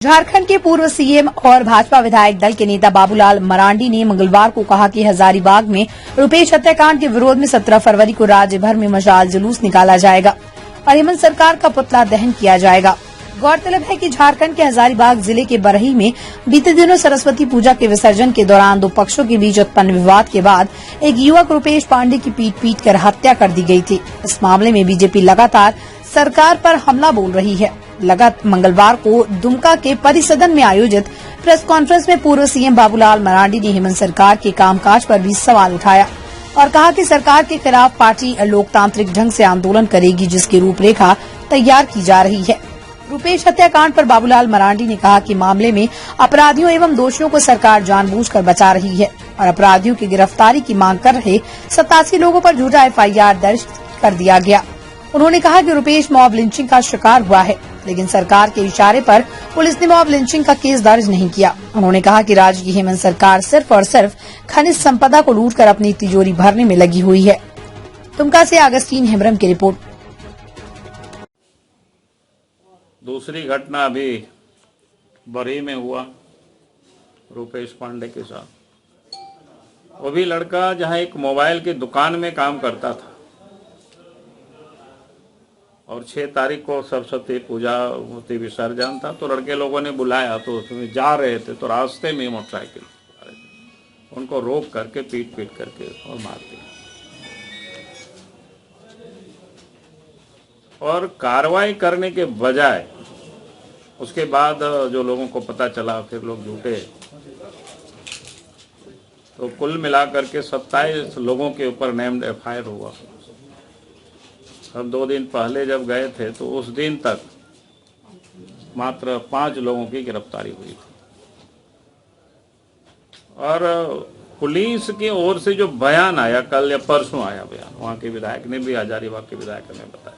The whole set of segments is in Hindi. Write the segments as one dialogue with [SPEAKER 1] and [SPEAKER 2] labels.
[SPEAKER 1] झारखंड के पूर्व सीएम और भाजपा विधायक दल के नेता बाबूलाल मरांडी ने मंगलवार को कहा कि हजारीबाग में रुपेश हत्याकांड के विरोध में 17 फरवरी को राज्य भर में मशाल जुलूस निकाला जाएगा और हेमंत सरकार का पुतला दहन किया जाएगा। गौरतलब है कि झारखंड के हजारीबाग जिले के बरही में बीते दिनों सरस्वती पूजा के विसर्जन के दौरान दो पक्षों के बीच उत्पन्न विवाद के बाद एक युवक रुपेश पांडे की पीट कर हत्या कर दी गई थी। इस मामले में बीजेपी लगातार सरकार पर हमला बोल रही है। मंगलवार को दुमका के परिसदन में आयोजित प्रेस कॉन्फ्रेंस में पूर्व सीएम बाबूलाल मरांडी ने हेमंत सरकार के कामकाज पर भी सवाल उठाया और कहा कि सरकार के खिलाफ पार्टी लोकतांत्रिक ढंग से आंदोलन करेगी, जिसकी रूपरेखा तैयार की जा रही है। रुपेश हत्याकांड पर बाबूलाल मरांडी ने कहा कि मामले में अपराधियों एवं दोषियों को सरकार जानबूझकर बचा रही है और अपराधियों की गिरफ्तारी की मांग कर रहे 87 लोगों पर झूठा एफआईआर दर्ज कर दिया गया। उन्होंने कहा कि रुपेश मॉब लिंचिंग का शिकार हुआ है, लेकिन सरकार के इशारे पर पुलिस ने मॉब लिंचिंग का केस दर्ज नहीं किया। उन्होंने कहा कि राज्य की हेमंत सरकार सिर्फ और सिर्फ खनिज संपदा को लूटकर अपनी तिजोरी भरने में लगी हुई है। दुमका से अगस्तीन हेम्ब्रम की रिपोर्ट।
[SPEAKER 2] दूसरी घटना अभी बरही में हुआ रुपेश पांडे के साथ। वो भी लड़का जहां एक मोबाइल की दुकान में काम करता था और 6 तारीख को सरस्वती पूजा मूर्ति विसर्जन था, तो लड़के लोगों ने बुलाया, तो उसमें जा रहे थे तो रास्ते में मोटरसाइकिल उनको रोक करके पीट करके और मार दिया। और कार्रवाई करने के बजाय उसके बाद जो लोगों को पता चला, फिर लोग जुटे, तो कुल मिलाकर के 27 लोगों के ऊपर नेम्ड एफआईआर हुआ। हम 2 दिन पहले जब गए थे तो उस दिन तक मात्र 5 लोगों की गिरफ्तारी हुई थी। और पुलिस की ओर से जो बयान आया, कल या परसों आया बयान, वहां के विधायक ने भी, हजारीबाग के विधायक ने बताया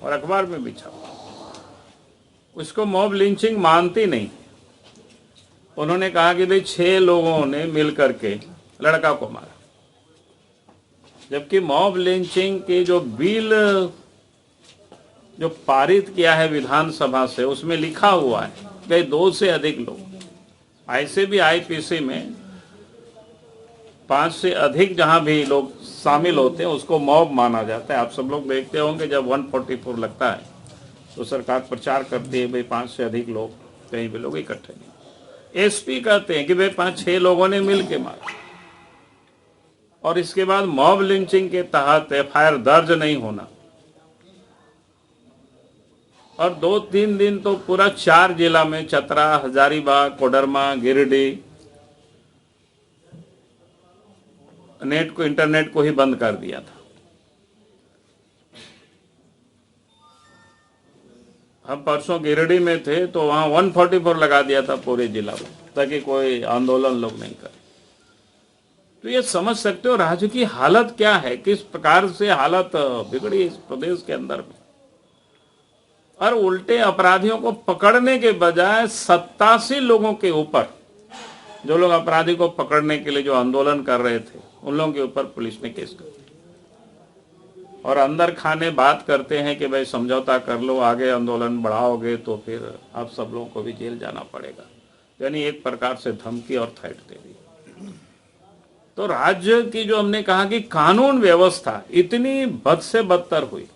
[SPEAKER 2] और अखबार में भी छपा, उसको मॉब लिंचिंग मानती नहीं। उन्होंने कहा कि भाई 6 लोगों ने मिलकर के लड़का को मारा, जबकि मॉब लिंचिंग की जो बिल जो पारित किया है विधानसभा से, उसमें लिखा हुआ है कि 2 से अधिक लोग, ऐसे भी आईपीसी में 5 से अधिक जहां भी लोग शामिल होते हैं उसको मॉब माना जाता है। आप सब लोग देखते होंगे जब 144 लगता है तो सरकार प्रचार करती है भाई 5 से अधिक लोग, कहीं भी लोग इकट्ठे नहीं। एसपी कहते हैं कि भाई 5-6 लोगों ने मिल के मारा, और इसके बाद मॉब लिंचिंग के तहत एफआईआर दर्ज नहीं होना। और 2-3 दिन तो पूरा 4 जिला में, चतरा, हजारीबाग, कोडरमा, गिरिडीह, इंटरनेट को ही बंद कर दिया था। हम परसों गिरिडीह में थे तो वहां 144 लगा दिया था पूरे जिला में, ताकि कोई आंदोलन लोग नहीं करे। तो ये समझ सकते हो राज्य की हालत क्या है, किस प्रकार से हालत बिगड़ी इस प्रदेश के अंदर में। और उल्टे अपराधियों को पकड़ने के बजाय 87 लोगों के ऊपर, जो लोग अपराधी को पकड़ने के लिए जो आंदोलन कर रहे थे, उन लोगों के ऊपर पुलिस ने केस कर दिया। और अंदर खाने बात करते हैं कि भाई समझौता कर लो, आगे आंदोलन बढ़ाओगे तो फिर आप सब लोगों को भी जेल जाना पड़ेगा। यानी एक प्रकार से धमकी और थ्रेट दे दी। तो राज्य की जो हमने कहा कि कानून व्यवस्था इतनी बद से बदतर हुई।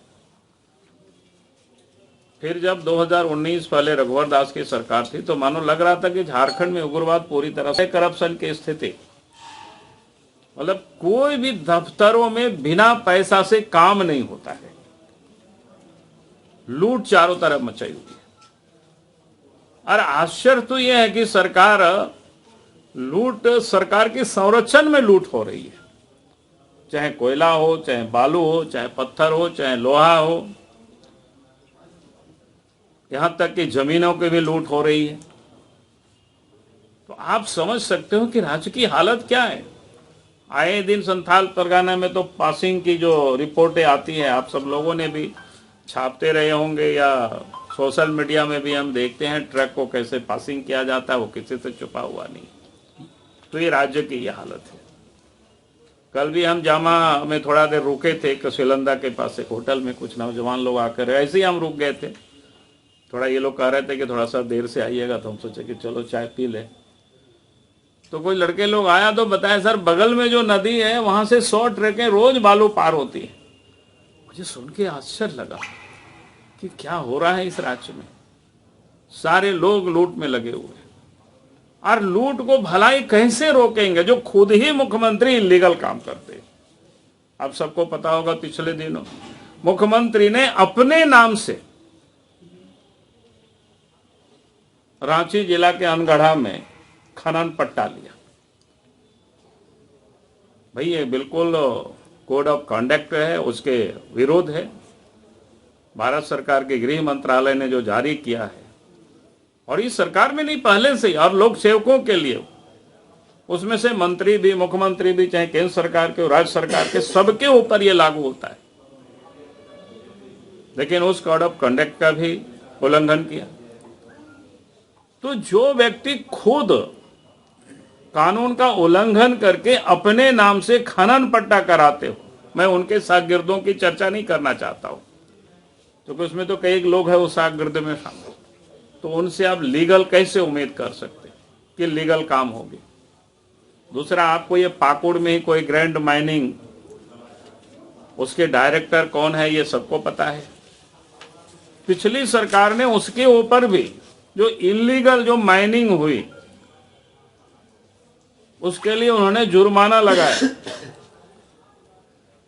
[SPEAKER 2] फिर जब 2019 पहले रघुवर दास की सरकार थी तो मानो लग रहा था कि झारखंड में उग्रवाद पूरी तरह से, करप्शन की स्थिति, मतलब कोई भी दफ्तरों में बिना पैसा से काम नहीं होता है। लूट चारों तरफ मचाई हुई है। और आश्चर्य तो यह है कि सरकार के संरक्षण में लूट हो रही है, चाहे कोयला हो, चाहे बालू हो, चाहे पत्थर हो, चाहे लोहा हो, यहां तक कि जमीनों की भी लूट हो रही है। तो आप समझ सकते हो कि राज्य की हालत क्या है। आए दिन संथाल परगना में तो पासिंग की जो रिपोर्टें आती हैं, आप सब लोगों ने भी छापते रहे होंगे या सोशल मीडिया में भी हम देखते हैं, ट्रक को कैसे पासिंग किया जाता है, वो किसी से छुपा हुआ नहीं। तो ये राज्य की ये हालत है। कल भी हम जामा में थोड़ा देर रुके थे, सिलंदा के पास एक होटल में, कुछ नौजवान लोग आकर, ऐसे ही हम रुक गए थे थोड़ा ये लोग कह रहे थे कि थोड़ा सा देर से आइएगा, तो हम सोचे कि चलो चाय पी ले। तो कोई लड़के लोग आया तो बताया सर बगल में जो नदी है वहां से 100 ट्रकें रोज बालू पार होती है। मुझे सुन के आश्चर्य लगा कि क्या हो रहा है इस राज्य में। सारे लोग लूट में लगे हुए, और लूट को भलाई कैसे रोकेंगे जो खुद ही मुख्यमंत्री इलीगल काम करते। आप सबको पता होगा पिछले दिनों मुख्यमंत्री ने अपने नाम से रांची जिला के अनगढ़ा में खनन पट्टा लिया। भाई ये बिल्कुल कोड ऑफ कंडक्ट है, उसके विरोध है। भारत सरकार के गृह मंत्रालय ने जो जारी किया है, और इस सरकार में नहीं पहले से ही, और लोक सेवकों के लिए, उसमें से मंत्री भी, मुख्यमंत्री भी, चाहे केंद्र सरकार के राज्य सरकार के, सबके ऊपर ये लागू होता है। लेकिन उस कोड ऑफ कंडक्ट का भी उल्लंघन किया। तो जो व्यक्ति खुद कानून का उल्लंघन करके अपने नाम से खनन पट्टा कराते हो, मैं उनके शागिर्दों की चर्चा नहीं करना चाहता हूं, क्योंकि तो उसमें तो कई लोग हैं उस शागिर्द में शामिल, तो उनसे आप लीगल कैसे उम्मीद कर सकते कि लीगल काम होगी। दूसरा, आपको ये पाकुड़ में ही कोई ग्रैंड माइनिंग, उसके डायरेक्टर कौन है ये सबको पता है। पिछली सरकार ने उसके ऊपर भी जो इलीगल जो माइनिंग हुई उसके लिए उन्होंने जुर्माना लगाया,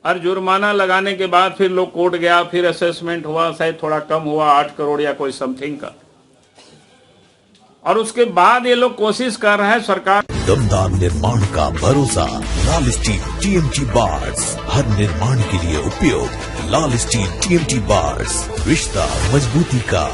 [SPEAKER 2] और जुर्माना लगाने के बाद फिर लोग कोर्ट गया, फिर असेसमेंट हुआ, शायद थोड़ा कम हुआ, 8 करोड़ या कोई समथिंग का, और उसके बाद ये लोग कोशिश कर रहे हैं सरकार।
[SPEAKER 3] दमदार निर्माण का भरोसा लाल स्टील TMT बार्स, हर निर्माण के लिए उपयोग। लाल स्टील TMT बार्स, रिश्ता मजबूती का।